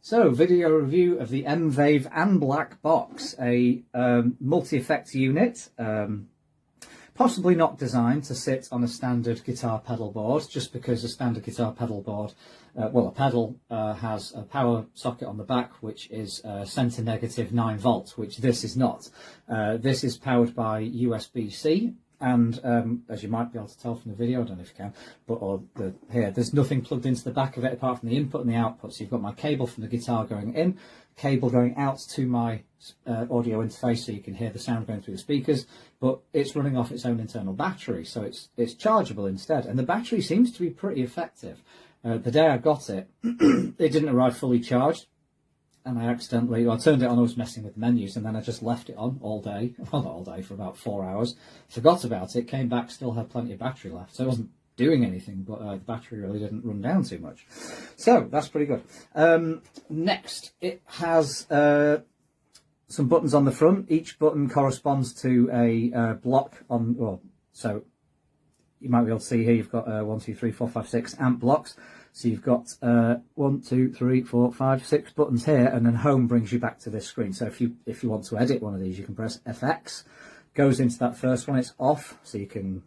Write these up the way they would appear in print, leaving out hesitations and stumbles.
So, video review of the M-VAVE and Black box, a multi-effect unit, possibly not designed to sit on a standard guitar pedal board, just because a standard guitar pedal board, well, a pedal has a power socket on the back, which is center negative 9 volts, which this is not. This is powered by USB-C. And as you might be able to tell from the video, I don't know if you can, but here, there's nothing plugged into the back of it apart from the input and the output. So you've got my cable from the guitar going in, cable going out to my audio interface so you can hear the sound going through the speakers, but it's running off its own internal battery, so it's chargeable instead. And the battery seems to be pretty effective. The day I got it, it didn't arrive fully charged. And I accidentally, I turned it on, I was messing with the menus, and then I just left it on all day, well, not all day, for about 4 hours, forgot about it, came back, still had plenty of battery left, so it wasn't doing anything, but the battery really didn't run down too much. So, that's pretty good. Next, it has some buttons on the front. Each button corresponds to a block on, well, so you might be able to see here, you've got 1, 2, 3, 4, 5, 6 amp blocks. So you've got 1, 2, 3, 4, 5, 6 buttons here, and then home brings you back to this screen. So if you want to edit one of these, you can press FX. Goes into that first one. It's off, so you can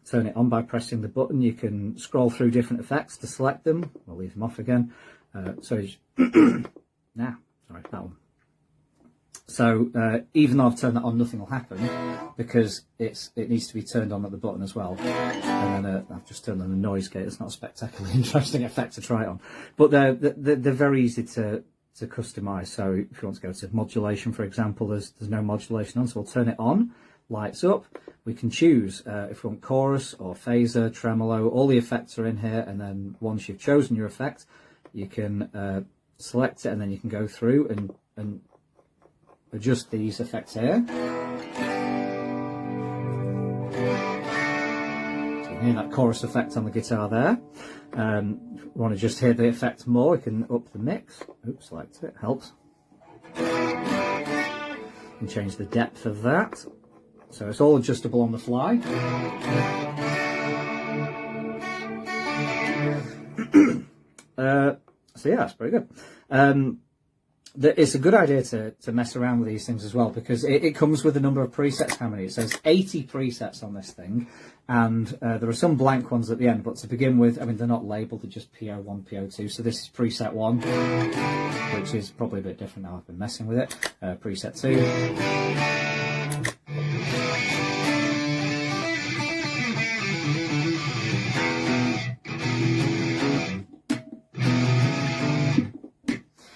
turn it on by pressing the button. You can scroll through different effects to select them. I'll leave them off again. Nah, sorry, that one. So even though I've turned that on, nothing will happen because it needs to be turned on at the button as well. And then I've just turned on the noise gate. It's not a spectacularly interesting effect to try it on, but they're very easy to customize. So if you want to go to modulation, for example, there's no modulation on, so we'll turn it on. Lights up. We can choose if we want chorus or phaser, tremolo. All the effects are in here, and then once you've chosen your effect, you can select it, and then you can go through and adjust these effects here. So you can hear that chorus effect on the guitar there. If we want to just hear the effect more, we can up the mix. Oops, select it, helps. You can change the depth of that. So it's all adjustable on the fly. So yeah, that's pretty good. It's a good idea to mess around with these things as well, because it comes with a number of presets. How many? It says 80 presets on this thing, and there are some blank ones at the end, but to begin with, I mean, they're not labelled, they're just PO1, PO2, so this is preset 1, which is probably a bit different now I've been messing with it. Preset 2.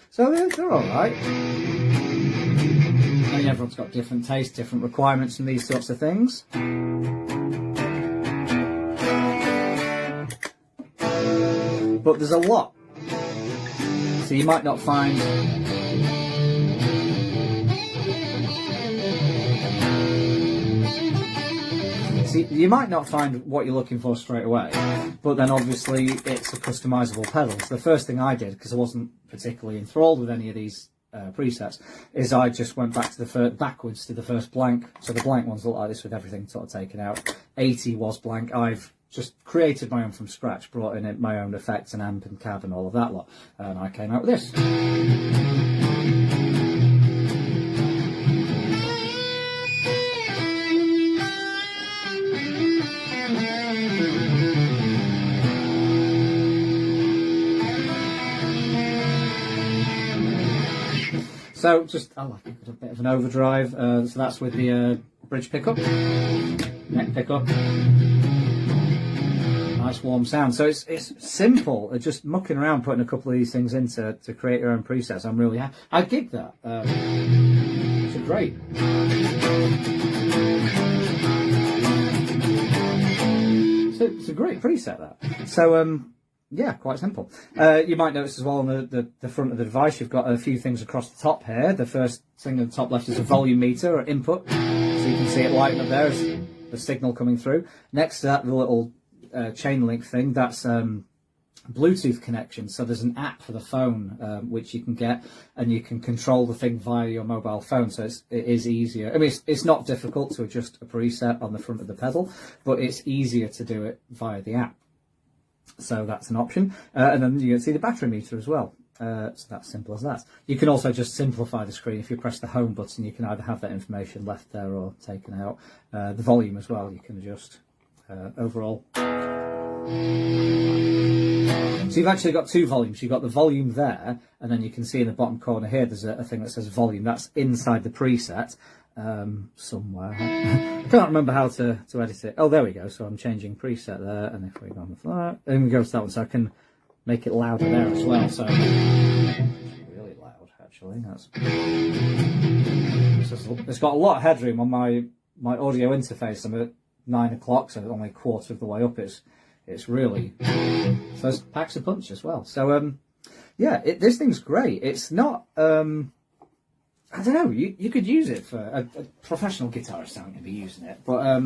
So they're all right. I mean, everyone's got different tastes, different requirements and these sorts of things. But there's a lot. So you might not find... You might not find what you're looking for straight away, but then obviously it's a customizable pedal. So the first thing I did, because I wasn't particularly enthralled with any of these presets, is I just went back to backwards to the first blank. So the blank ones look like this with everything sort of taken out. 80 was blank. I've just created my own from scratch, brought in my own effects and amp and cab and all of that lot, and I came out with this. So just, I like a bit of an overdrive, so that's with the bridge pickup, neck pickup, nice warm sound. So it's simple, just mucking around putting a couple of these things in to create your own presets. I'm really happy. I dig that. It's great. So it's a great preset, that. So yeah, quite simple. You might notice as well on the front of the device, you've got a few things across the top here. The first thing at the top left is a volume meter or input, so you can see it lighting up there as the signal coming through. Next to that, the little chain link thing, that's Bluetooth connection. So there's an app for the phone which you can get, and you can control the thing via your mobile phone. So it is easier. I mean, it's not difficult to adjust a preset on the front of the pedal, but it's easier to do it via the app. So that's an option. And then you can see the battery meter as well. So that's simple as that. You can also just simplify the screen. If you press the home button, you can either have that information left there or taken out. The volume as well, you can adjust overall. So you've actually got two volumes. You've got the volume there, and then you can see in the bottom corner here there's a thing that says volume. That's inside the preset somewhere. I can't remember how to edit it. Oh, there we go. So I'm changing preset there, and if we go on the flat, and we go to that one, so I can make it louder there as well. So it's really loud, actually. It's got a lot of headroom on my audio interface. I'm at 9 o'clock, so only a quarter of the way up. It's really, so it packs a punch as well. So yeah, this thing's great. It's not I don't know, you could use it for a professional guitarist. Aren't going to be using it, but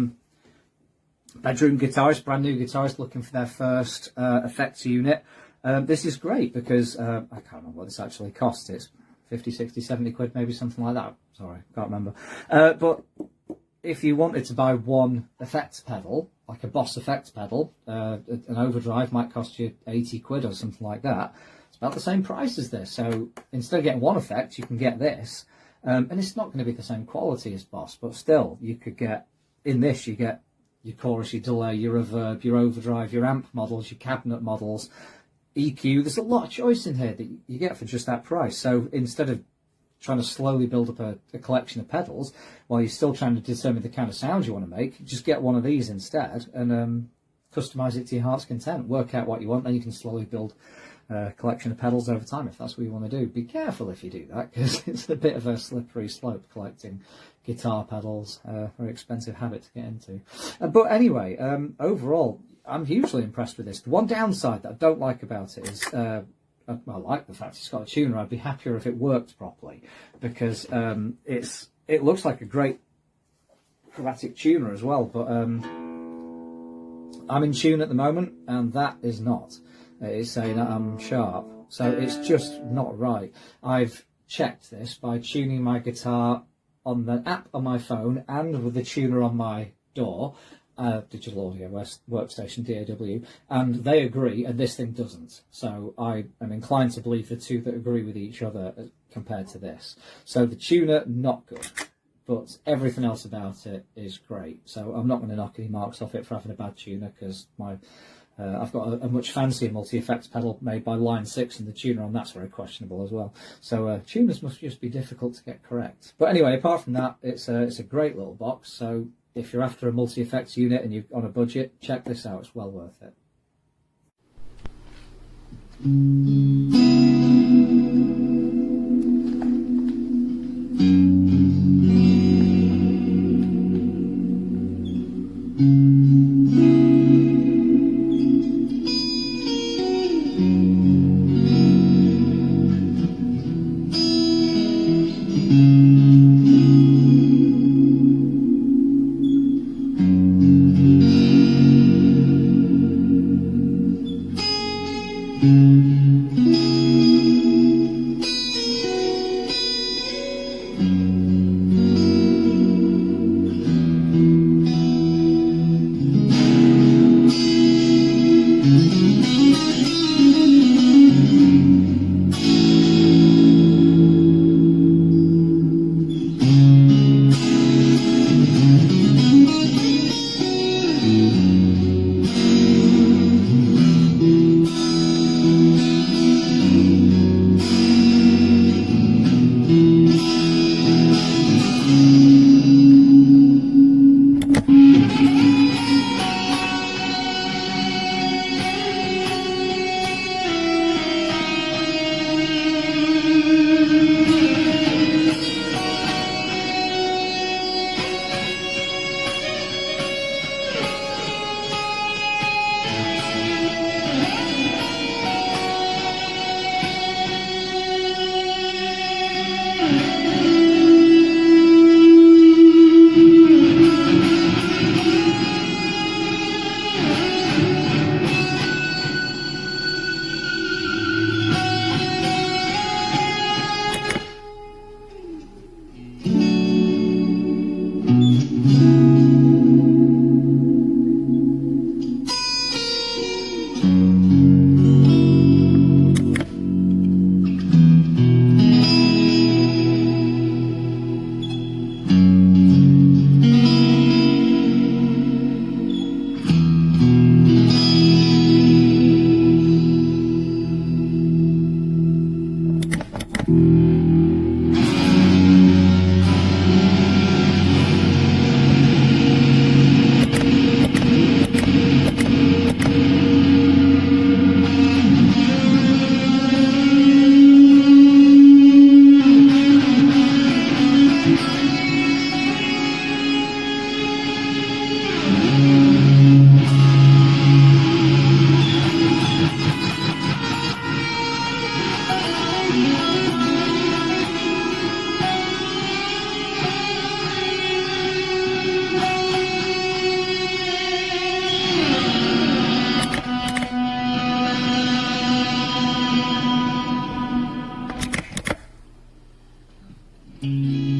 bedroom guitarist, brand new guitarist looking for their first effects unit. This is great because I can't remember what this actually costs. It's 50, 60, 70 quid, maybe something like that. Sorry, can't remember. But if you wanted to buy one effects pedal, like a Boss effects pedal, an overdrive might cost you 80 quid or something like that. It's about the same price as this. So instead of getting one effect, you can get this. And it's not going to be the same quality as Boss, but still, you could get, in this, you get your chorus, your delay, your reverb, your overdrive, your amp models, your cabinet models, EQ. There's a lot of choice in here that you get for just that price. So instead of trying to slowly build up a collection of pedals while you're still trying to determine the kind of sound you want to make, just get one of these instead and customize it to your heart's content. Work out what you want, then you can slowly build a collection of pedals over time if that's what you want to do. Be careful if you do that, because it's a bit of a slippery slope collecting guitar pedals. Very expensive habit to get into. But anyway, overall, I'm hugely impressed with this. The one downside that I don't like about it is I like the fact it's got a tuner. I'd be happier if it worked properly, because it looks like a great chromatic tuner as well, but I'm in tune at the moment and that is not. It's saying that I'm sharp, so it's just not right. I've checked this by tuning my guitar on the app on my phone and with the tuner on my DAW, digital audio workstation, DAW, and they agree, and this thing doesn't. So I am inclined to believe the two that agree with each other compared to this. So the tuner, not good, but everything else about it is great. So I'm not going to knock any marks off it for having a bad tuner, because I've got a much fancier multi-effects pedal made by Line 6, and the tuner on that's very questionable as well. So tuners must just be difficult to get correct. But anyway, apart from that, it's a great little box. So if you're after a multi-effects unit and you're on a budget, check this out. It's well worth it. you.